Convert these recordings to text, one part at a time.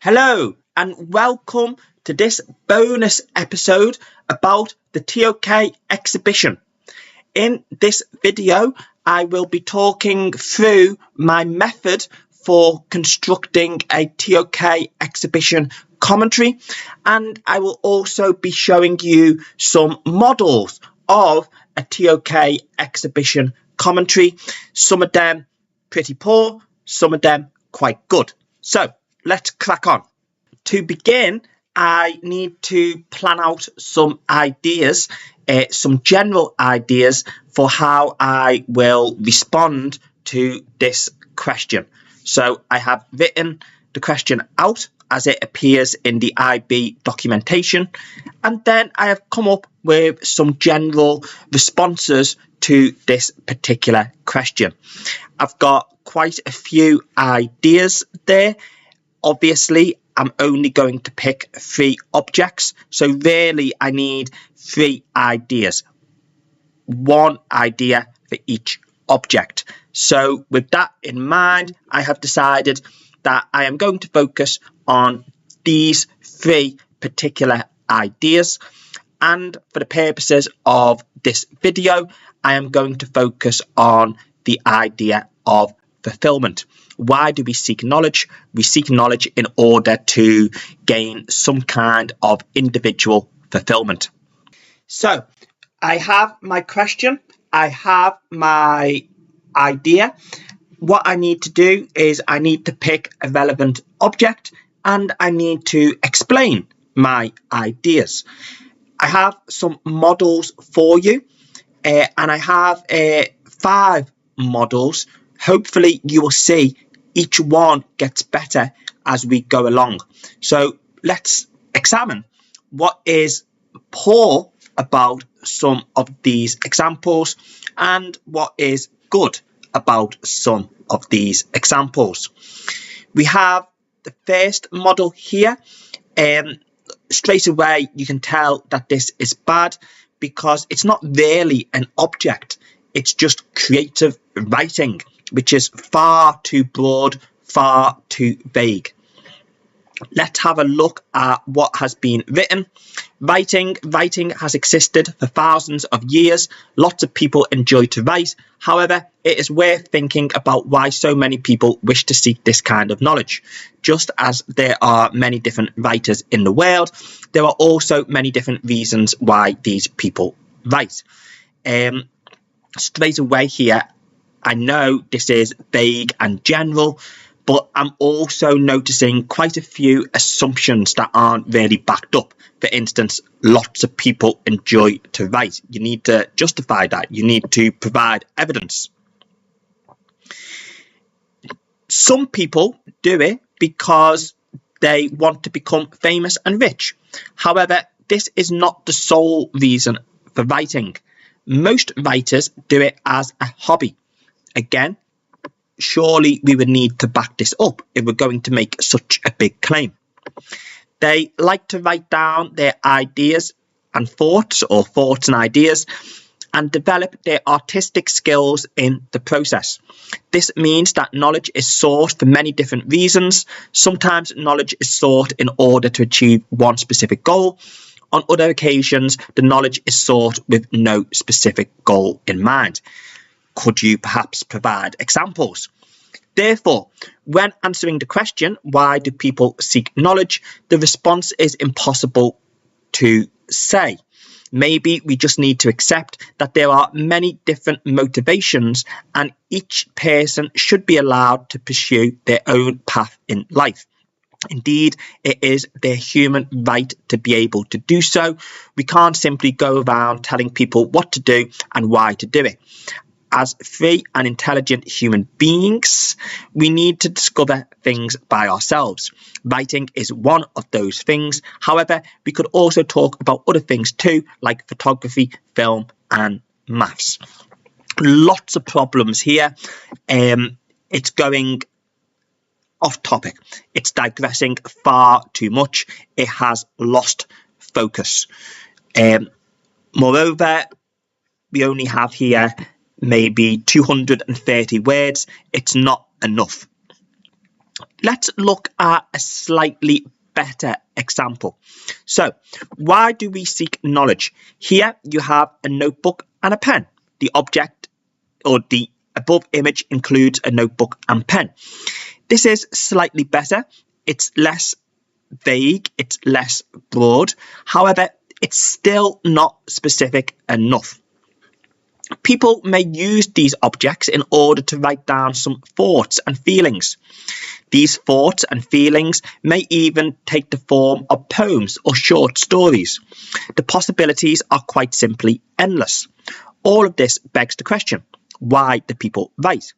Hello and welcome to this bonus episode about the TOK Exhibition. In this video, I will be talking through my method for constructing a TOK Exhibition commentary, and I will also be showing you some models of a TOK Exhibition commentary, some of them pretty poor, some of them quite good. So let's crack on. To begin, I need to plan out some ideas, some general ideas for how I will respond to this question. So I have written the question out as it appears in the IB documentation, and then I have come up with some general responses to this particular question. I've got quite a few ideas there. Obviously, I'm only going to pick 3 objects, so really I need 3 ideas. 1 idea for each object. So with that in mind, I have decided that I am going to focus on these 3 particular ideas, and for the purposes of this video, I am going to focus on the idea of fulfillment. Why do we seek knowledge? We seek knowledge in order to gain some kind of individual fulfillment. So I have my question, I have my idea. What I need to do is I need to pick a relevant object and I need to explain my ideas. I have some models for you, and I have 5 models. Hopefully you will see each one gets better as we go along. So let's examine what is poor about some of these examples and what is good about some of these examples. We have the first model here. Straight away you can tell that this is bad because it's not really an object, it's just creative writing, which is far too broad, far too vague. Let's have a look at what has been written. Writing has existed for thousands of years. Lots of people enjoy to write. However, it is worth thinking about why so many people wish to seek this kind of knowledge. Just as there are many different writers in the world, there are also many different reasons why these people write. Straight away here, I know this is vague and general, but I'm also noticing quite a few assumptions that aren't really backed up. For instance, lots of people enjoy to write. You need to justify that. You need to provide evidence. Some people do it because they want to become famous and rich. However, this is not the sole reason for writing. Most writers do it as a hobby. Again, surely we would need to back this up if we're going to make such a big claim. They like to write down their ideas and thoughts, or thoughts and ideas, and develop their artistic skills in the process. This means that knowledge is sought for many different reasons. Sometimes knowledge is sought in order to achieve one specific goal. On other occasions, the knowledge is sought with no specific goal in mind. Could you perhaps provide examples? Therefore, when answering the question, why do people seek knowledge, the response is impossible to say. Maybe we just need to accept that there are many different motivations and each person should be allowed to pursue their own path in life. Indeed, it is their human right to be able to do so. We can't simply go around telling people what to do and why to do it. As free and intelligent human beings, we need to discover things by ourselves. Writing is one of those things. However, we could also talk about other things too, like photography, film, and maths. Lots of problems here. It's going off topic. It's digressing far too much. It has lost focus. Moreover, we only have here maybe 230 words. It's not enough. let's look at a slightly better example. So, why do we seek knowledge? Here you have a notebook and a pen. The object or the above image includes a notebook and pen. This is slightly better. It's less vague, it's less broad. However, it's still not specific enough. People may use these objects in order to write down some thoughts and feelings. These thoughts and feelings may even take the form of poems or short stories. The possibilities are quite simply endless. All of this begs the question, why do people write?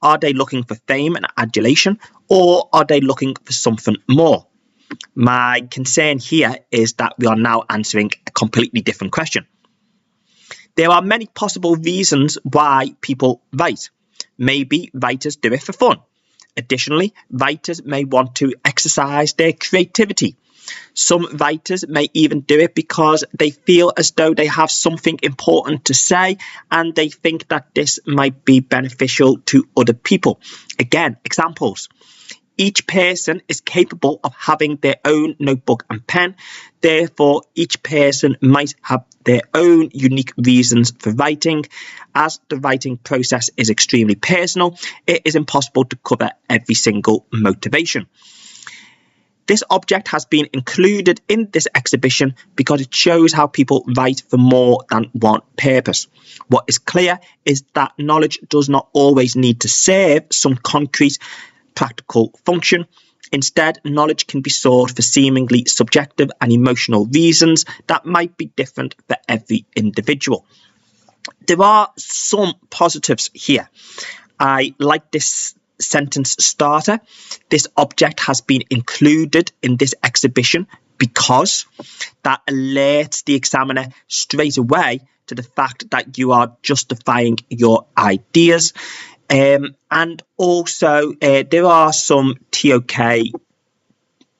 Are they looking for fame and adulation, or are they looking for something more? My concern here is that we are now answering a completely different question. There are many possible reasons why people write. Maybe writers do it for fun. Additionally, writers may want to exercise their creativity. Some writers may even do it because they feel as though they have something important to say and they think that this might be beneficial to other people. Again, examples. Each person is capable of having their own notebook and pen. Therefore, each person might have their own unique reasons for writing. As the writing process is extremely personal, it is impossible to cover every single motivation. This object has been included in this exhibition because it shows how people write for more than one purpose. What is clear is that knowledge does not always need to serve some concrete practical function. Instead, knowledge can be sought for seemingly subjective and emotional reasons that might be different for every individual. There are some positives here. I like this sentence starter. This object has been included in this exhibition because that alerts the examiner straight away to the fact that you are justifying your ideas. And also there are some TOK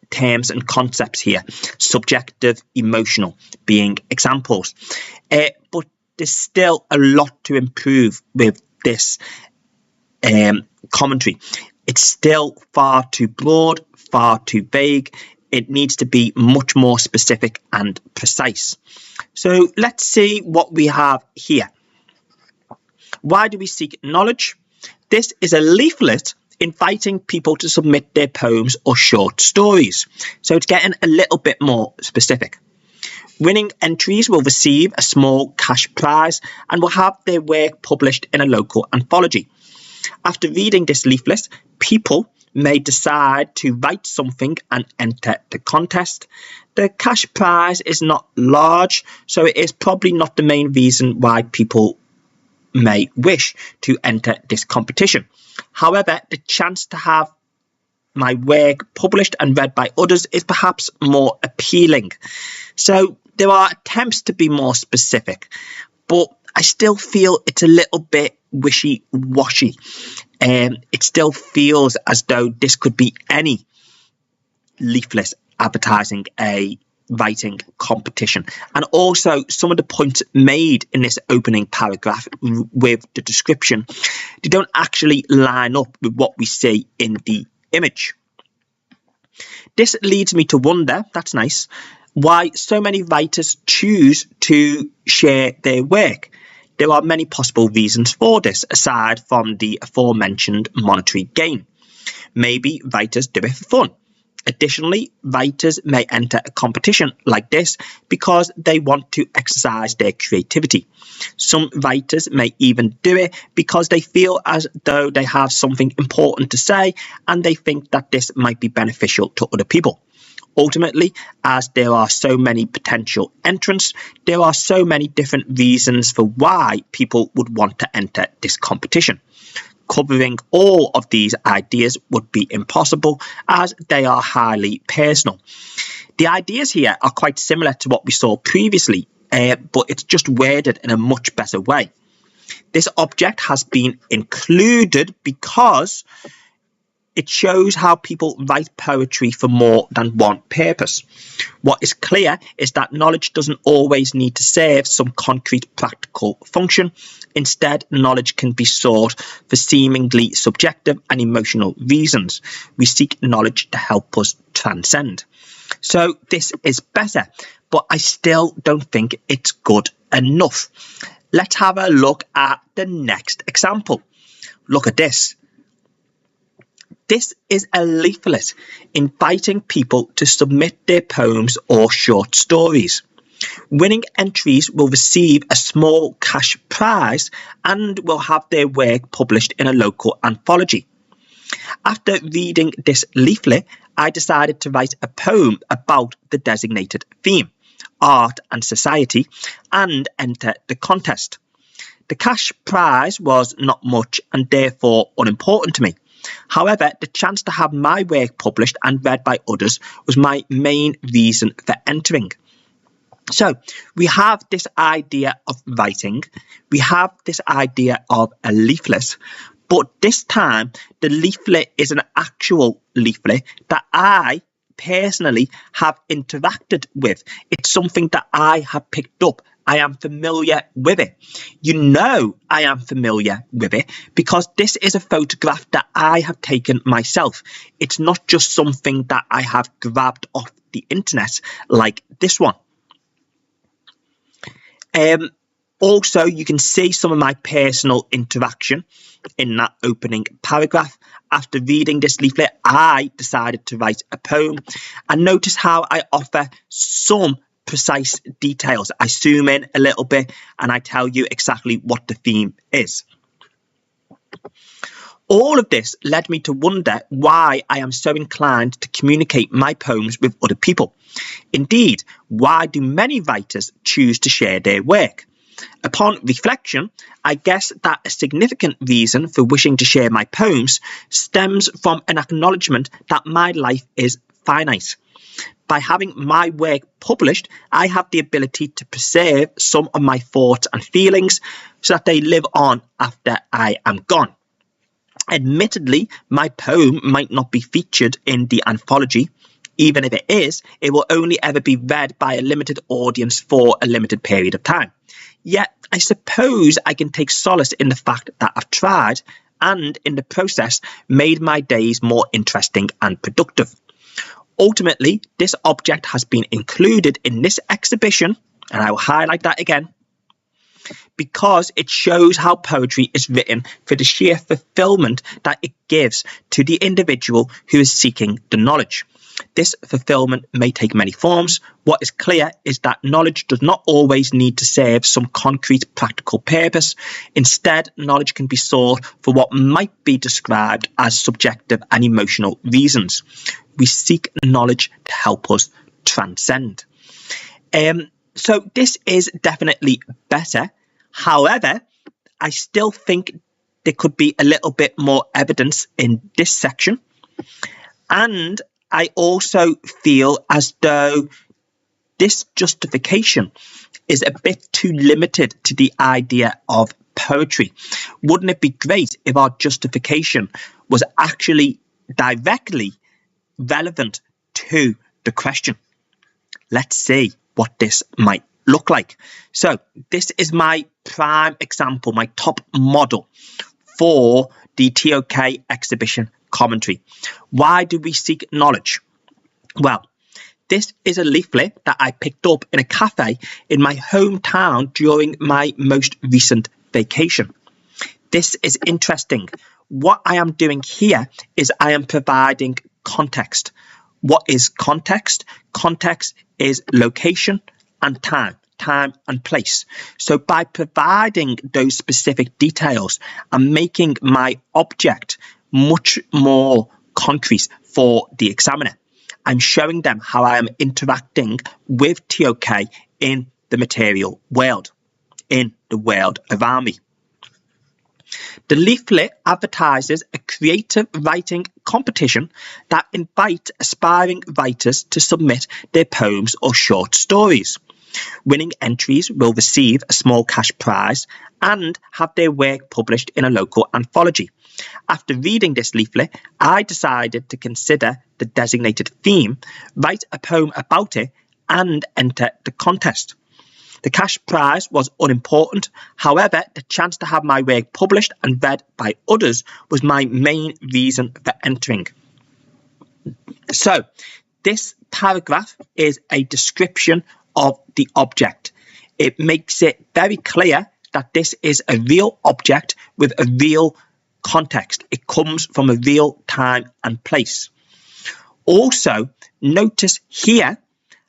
terms and concepts here, subjective, emotional being examples. But there's still a lot to improve with this commentary. It's still far too broad, far too vague. It needs to be much more specific and precise. So let's see what we have here. Why do we seek knowledge? This is a leaflet inviting people to submit their poems or short stories. So it's getting a little bit more specific. Winning entries will receive a small cash prize and will have their work published in a local anthology. After reading this leaflet, people may decide to write something and enter the contest. The cash prize is not large, so it is probably not the main reason why people may wish to enter this competition. However, the chance to have my work published and read by others is perhaps more appealing. So there are attempts to be more specific, but I still feel it's a little bit wishy-washy. It still feels as though this could be any leaflet advertising a writing competition. And also some of the points made in this opening paragraph with the description, they don't actually line up with what we see in the image. This leads me to wonder, that's nice, why so many writers choose to share their work. There are many possible reasons for this, aside from the aforementioned monetary gain. Maybe writers do it for fun. Additionally, writers may enter a competition like this because they want to exercise their creativity. Some writers may even do it because they feel as though they have something important to say and they think that this might be beneficial to other people. Ultimately, as there are so many potential entrants, there are so many different reasons for why people would want to enter this competition. Covering all of these ideas would be impossible as they are highly personal. The ideas here are quite similar to what we saw previously, but it's just worded in a much better way. This object has been included because it shows how people write poetry for more than one purpose. What is clear is that knowledge doesn't always need to serve some concrete practical function. Instead, knowledge can be sought for seemingly subjective and emotional reasons. We seek knowledge to help us transcend. So this is better, but I still don't think it's good enough. Let's have a look at the next example. Look at this. This is a leaflet inviting people to submit their poems or short stories. Winning entries will receive a small cash prize and will have their work published in a local anthology. After reading this leaflet, I decided to write a poem about the designated theme, art and society, and enter the contest. The cash prize was not much and therefore unimportant to me. However, the chance to have my work published and read by others was my main reason for entering. So we have this idea of writing, we have this idea of a leaflet, but this time the leaflet is an actual leaflet that I personally have interacted with. It's something that I have picked up. I am familiar with it. You know I am familiar with it because this is a photograph that I have taken myself. It's not just something that I have grabbed off the internet like this one. Also, you can see some of my personal interaction in that opening paragraph. After reading this leaflet, I decided to write a poem, and notice how I offer some precise details. I zoom in a little bit and I tell you exactly what the theme is. All of this led me to wonder why I am so inclined to communicate my poems with other people. Indeed, why do many writers choose to share their work? Upon reflection, I guess that a significant reason for wishing to share my poems stems from an acknowledgement that my life is finite. By having my work published, I have the ability to preserve some of my thoughts and feelings so that they live on after I am gone. Admittedly, my poem might not be featured in the anthology. Even if it is, it will only ever be read by a limited audience for a limited period of time. Yet, I suppose I can take solace in the fact that I've tried and, in the process, made my days more interesting and productive. Ultimately, this object has been included in this exhibition, and I will highlight that again, because it shows how poetry is written for the sheer fulfillment that it gives to the individual who is seeking the knowledge. This fulfillment may take many forms. What is clear is that knowledge does not always need to serve some concrete practical purpose. Instead, knowledge can be sought for what might be described as subjective and emotional reasons. We seek knowledge to help us transcend. So this is definitely better. However, I still think there could be a little bit more evidence in this section. And I also feel as though this justification is a bit too limited to the idea of poetry. Wouldn't it be great if our justification was actually directly relevant to the question? Let's see what this might look like. So this is my prime example, my top model for the TOK Exhibition commentary. Why do we seek knowledge? Well, this is a leaflet that I picked up in a cafe in my hometown during my most recent vacation. This is interesting. What I am doing here is I am providing context. What is context? Context is location and time and place. So by providing those specific details and making my object much more concrete for the examiner, I'm showing them how I am interacting with TOK in the material world, in the world around me. The leaflet advertises a creative writing competition that invites aspiring writers to submit their poems or short stories. Winning entries will receive a small cash prize and have their work published in a local anthology. After reading this leaflet, I decided to consider the designated theme, write a poem about it, and enter the contest. The cash prize was unimportant. However, the chance to have my work published and read by others was my main reason for entering. So, this paragraph is a description of the object. It makes it very clear that this is a real object with a real context. It comes from a real time and place. Also, notice here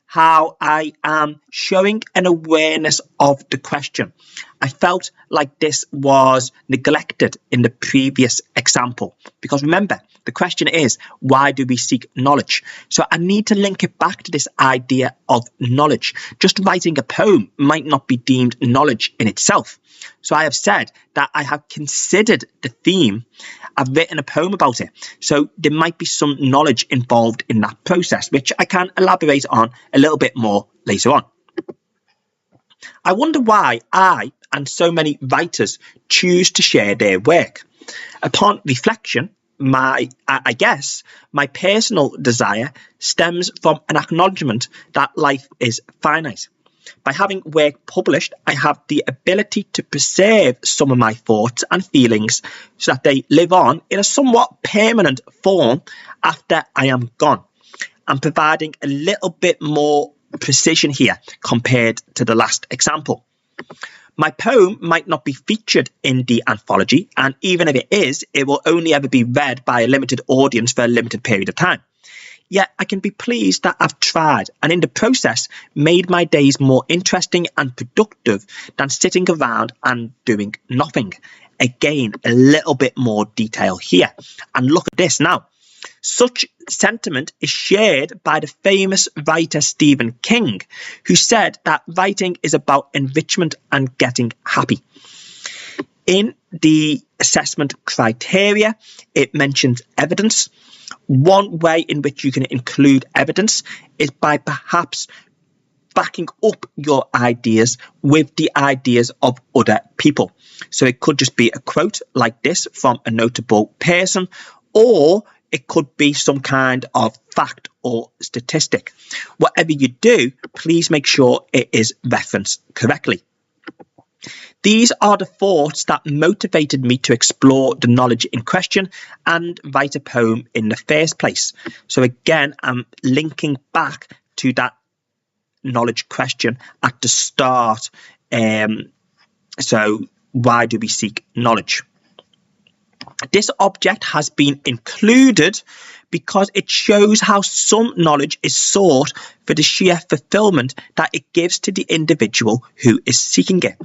how I am showing an awareness of the question. I felt like this was neglected in the previous example, because remember, the question is, why do we seek knowledge? So I need to link it back to this idea of knowledge. Just writing a poem might not be deemed knowledge in itself. So I have said that I have considered the theme. I've written a poem about it. So there might be some knowledge involved in that process, which I can elaborate on a little bit more later on. I wonder why I and so many writers choose to share their work. Upon reflection, I guess my personal desire stems from an acknowledgement that life is finite. By having work published, I have the ability to preserve some of my thoughts and feelings so that they live on in a somewhat permanent form after I am gone. I'm providing a little bit more precision here compared to the last example. My poem might not be featured in the anthology, and even if it is, it will only ever be read by a limited audience for a limited period of time. Yet I can be pleased that I've tried, and in the process made my days more interesting and productive than sitting around and doing nothing. Again, a little bit more detail here. And look at this now. Such sentiment is shared by the famous writer Stephen King, who said that writing is about enrichment and getting happy. In the assessment criteria, it mentions evidence. One way in which you can include evidence is by perhaps backing up your ideas with the ideas of other people. So it could just be a quote like this from a notable person, or it could be some kind of fact or statistic. Whatever you do, please make sure it is referenced correctly. These are the thoughts that motivated me to explore the knowledge in question and write a poem in the first place. So again, I'm linking back to that knowledge question at the start. So why do we seek knowledge? This object has been included because it shows how some knowledge is sought for the sheer fulfillment that it gives to the individual who is seeking it.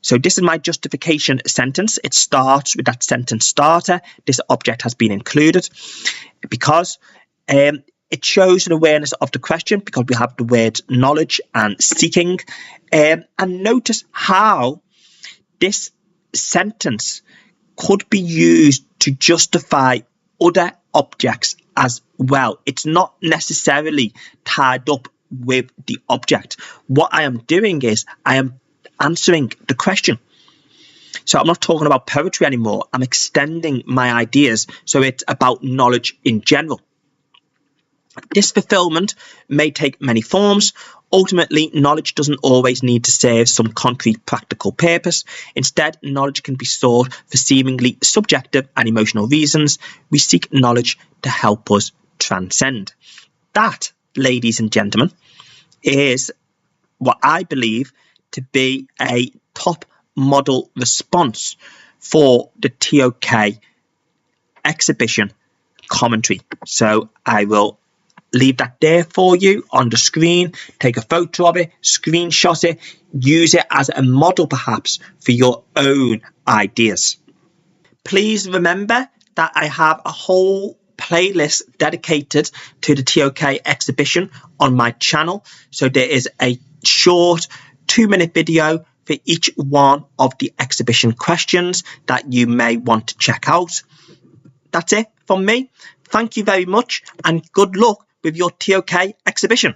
So this is my justification sentence. It starts with that sentence starter. This object has been included because it shows an awareness of the question, because we have the words knowledge and seeking. And notice how this sentence could be used to justify other objects as well. It's not necessarily tied up with the object. What I am doing is I am answering the question. So I'm not talking about poetry anymore. I'm extending my ideas. So it's about knowledge in general. This fulfillment may take many forms. Ultimately, knowledge doesn't always need to serve some concrete practical purpose. Instead, knowledge can be sought for seemingly subjective and emotional reasons. We seek knowledge to help us transcend. That, ladies and gentlemen, is what I believe to be a top model response for the TOK exhibition commentary. So I will leave that there for you on the screen. Take a photo of it, screenshot it, use it as a model perhaps for your own ideas. Please remember that I have a whole playlist dedicated to the TOK exhibition on my channel. So there is a short 2-minute video for each one of the exhibition questions that you may want to check out. That's it from me. Thank you very much and good luck with your TOK exhibition.